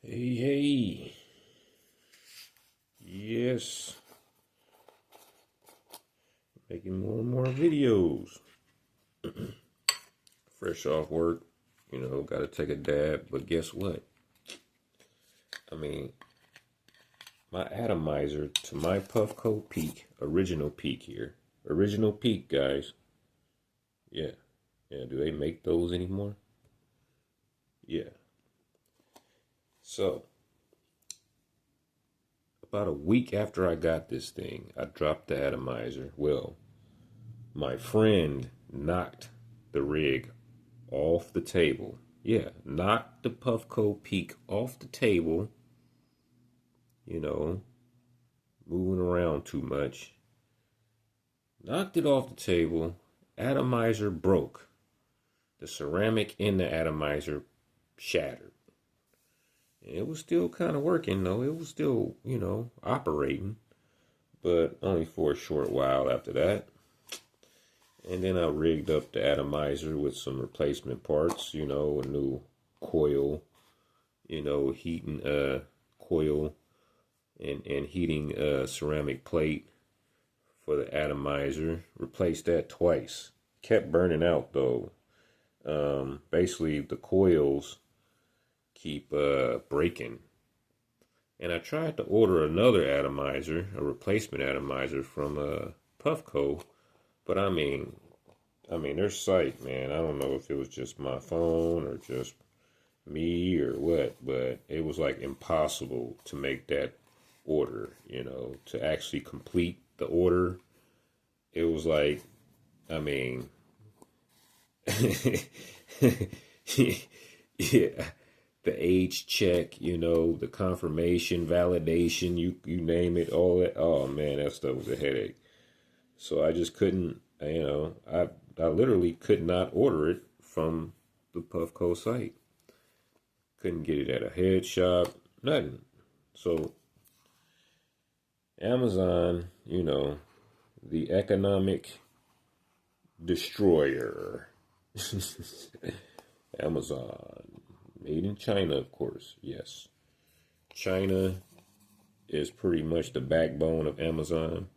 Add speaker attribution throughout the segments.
Speaker 1: Hey, hey. Yes. Making more and more videos. Fresh off work, gotta take a dab. But guess what? I mean, my atomizer to my puffco peak, original peak here. Original peak, guys. Yeah. Yeah, do they make those anymore? Yeah. So, about a week after I got this thing, I dropped the atomizer. Well, my friend knocked the rig off the table. Yeah, knocked the Puffco Peak off the table, you know, moving around too much. Knocked it off the table. Atomizer broke. The ceramic in the atomizer shattered. And it was still kind of working, though. It was still, operating, but only for a short while after that. And then I rigged up the atomizer with some replacement parts, a new coil, heating coil and heating ceramic plate for the atomizer. Replaced that twice. Kept burning out though. Basically the coils keep breaking. And I tried to order another atomizer, a replacement atomizer from Puffco, but I mean their site, man. I don't know if it was just my phone or just me or what, but it was like impossible to make that order, to actually complete the order. It was like, I mean, yeah, the age check, the confirmation, validation, you name it, all that. Oh man, that stuff was a headache. So I just couldn't, I literally could not order it from the Puffco site. Couldn't get it at a head shop, nothing. So Amazon, the economic destroyer. Amazon, made in China, of course. Yes, China is pretty much the backbone of Amazon.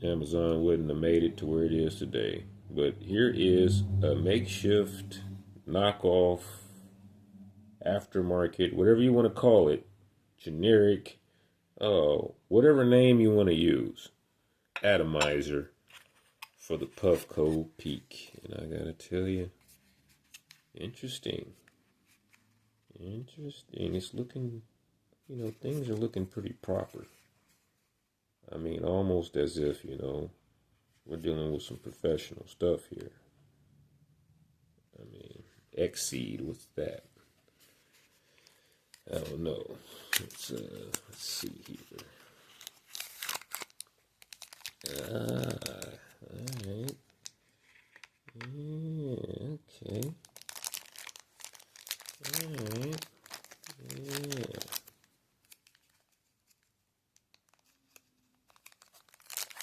Speaker 1: Amazon wouldn't have made it to where it is today. But here is a makeshift knockoff, aftermarket, whatever you want to call it, generic, whatever name you want to use, atomizer for the Puffco Peak. And I gotta tell you, interesting. Interesting. It's looking, things are looking pretty proper. I mean, almost as if, we're dealing with some professional stuff here. I mean, Exceed, what's that? I don't know. Let's see here. Alright. Yeah, okay. Alright. Yeah.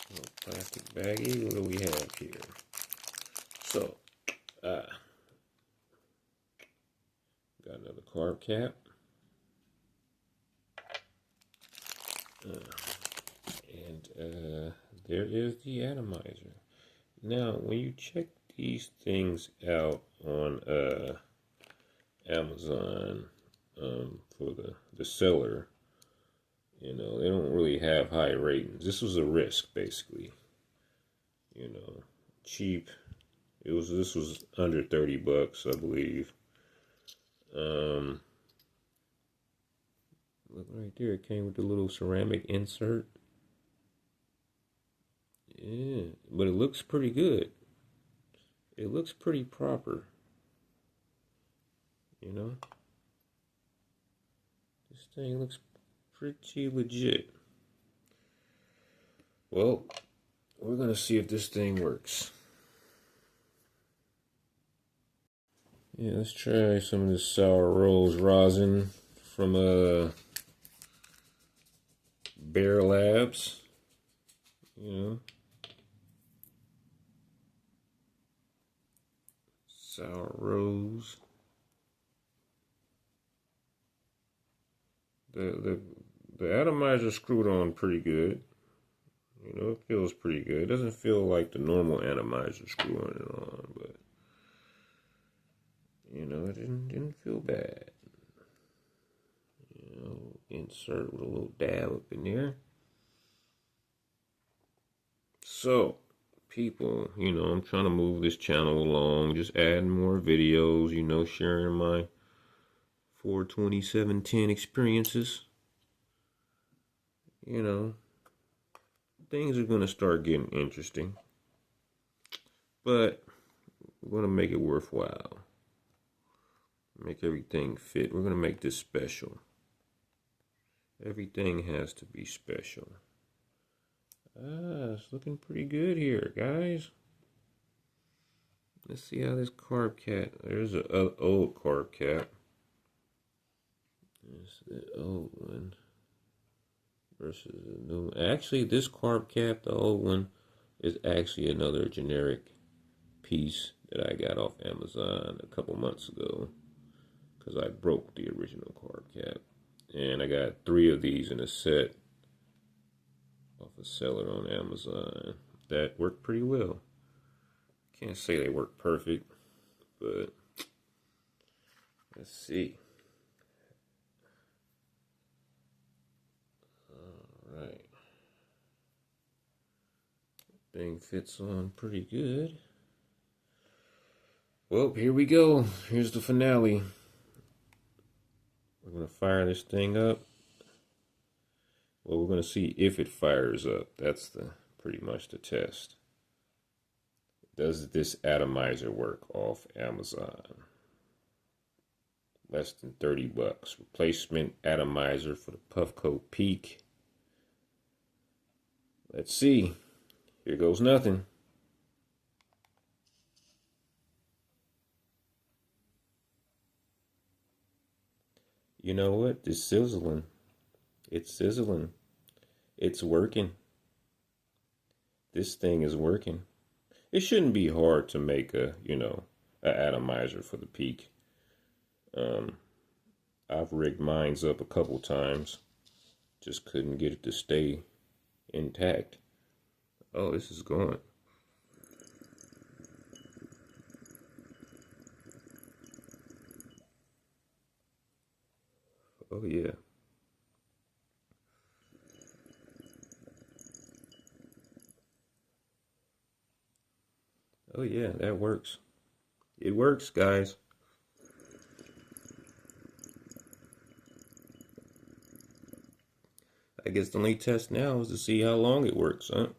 Speaker 1: Little plastic baggie. What do we have here? So, got another carb cap. And there is the atomizer. Now, when you check these things out on Amazon for the seller, they don't really have high ratings. This was a risk, basically. Cheap. This was under $30, I believe. Look right there, it came with the little ceramic insert. Yeah, but it looks pretty good. It looks pretty proper. This thing looks pretty legit. Well, we're gonna see if this thing works. Yeah, let's try some of this sour rose rosin from Bear Labs. Sour rose. the atomizer screwed on pretty good. You know, it feels pretty good. It doesn't feel like the normal atomizer screwing it on, but you know, it didn't feel bad. You know, insert with a little dab up in there. So, people, you know, I'm trying to move this channel along, just adding more videos, you know, sharing my 42710 experiences. You know, things are going to start getting interesting, but we're going to make it worthwhile. Make everything fit. We're going to make this special. Everything has to be special. It's looking pretty good here, guys. Let's see how this carb cap. There's an old carb cap. There's the old one versus the new one. Actually, this carb cap, the old one, is actually another generic piece that I got off Amazon a couple months ago because I broke the original carb cap. And I got 3 of these in a set off a seller on Amazon that worked pretty well. Can't say they work perfect, but let's see. All right. Thing fits on pretty good. Well, here we go. Here's the finale. We're going to fire this thing up. Well, we're going to see if it fires up. That's pretty much the test. Does this atomizer work off Amazon? Less than 30 bucks. Replacement atomizer for the Puffco Peak. Let's see. Here goes nothing. You know what? It's sizzling. It's sizzling. It's working. This thing is working. It shouldn't be hard to make a atomizer for the Peak. I've rigged mines up a couple times. Just couldn't get it to stay intact. Oh, this is going. Oh, yeah. Oh, yeah, that works. It works, guys. I guess the only test now is to see how long it works, huh?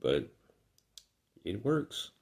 Speaker 1: But it works.